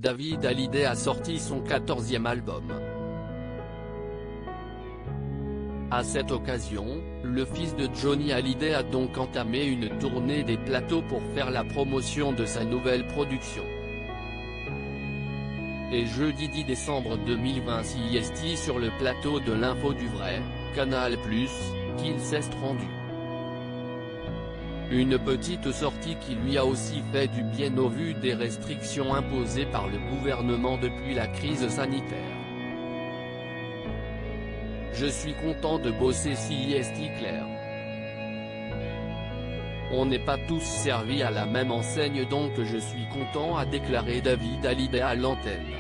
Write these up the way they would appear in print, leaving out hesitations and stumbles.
David Hallyday a sorti son 14e album. À cette occasion, le fils de Johnny Hallyday a donc entamé une tournée des plateaux pour faire la promotion de sa nouvelle production. Et jeudi 10 décembre 2020 CIST sur le plateau de l'Info du Vrai, Canal+, qu'il s'est rendu. Une petite sortie qui lui a aussi fait du bien au vu des restrictions imposées par le gouvernement depuis la crise sanitaire. Je suis content de bosser CIST clair. On n'est pas tous servis à la même enseigne donc je suis content, a déclaré David Hallyday à l'antenne.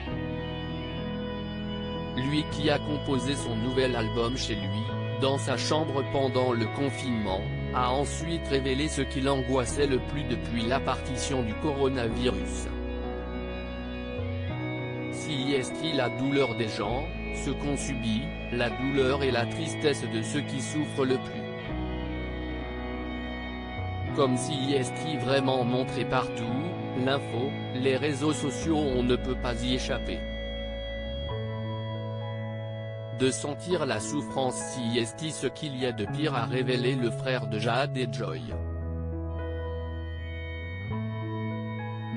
Lui qui a composé son nouvel album chez lui, dans sa chambre pendant le confinement, a ensuite révélé ce qui l'angoissait le plus depuis l'apparition du coronavirus. CIST la douleur des gens, ce qu'on subit, la douleur et la tristesse de ceux qui souffrent le plus. Comme CIST vraiment montré partout, l'info, les réseaux sociaux on ne peut pas y échapper. De sentir la souffrance CIST ce qu'il y a de pire a révélé le frère de Jade et Joy.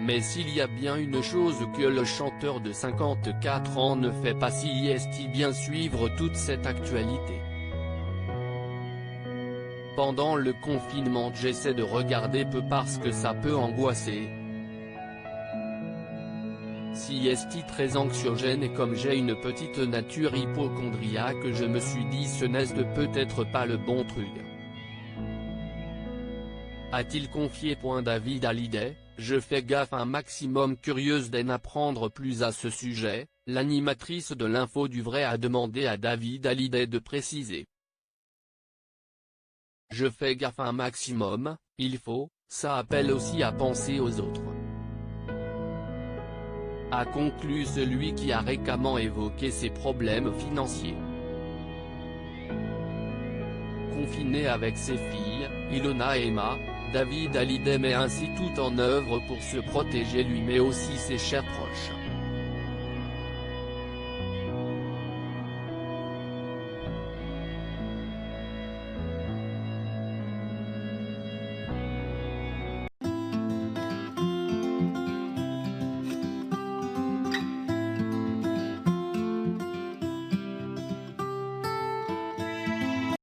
Mais s'il y a bien une chose que le chanteur de 54 ans ne fait pas CIST bien suivre toute cette actualité. Pendant le confinement j'essaie de regarder peu parce que ça peut angoisser. CIST très anxiogène et comme j'ai une petite nature hypocondriaque je me suis dit ce n'est peut-être pas le bon truc. A-t-il confié. David Hallyday, je fais gaffe un maximum. Curieuse d'en apprendre plus à ce sujet, l'animatrice de l'Info du Vrai a demandé à David Hallyday de préciser. Je fais gaffe un maximum, ça appelle aussi à penser aux autres. A conclu celui qui a récemment évoqué ses problèmes financiers. Confiné avec ses filles, Ilona et Emma, David Hallyday met ainsi tout en œuvre pour se protéger lui mais aussi ses chers proches.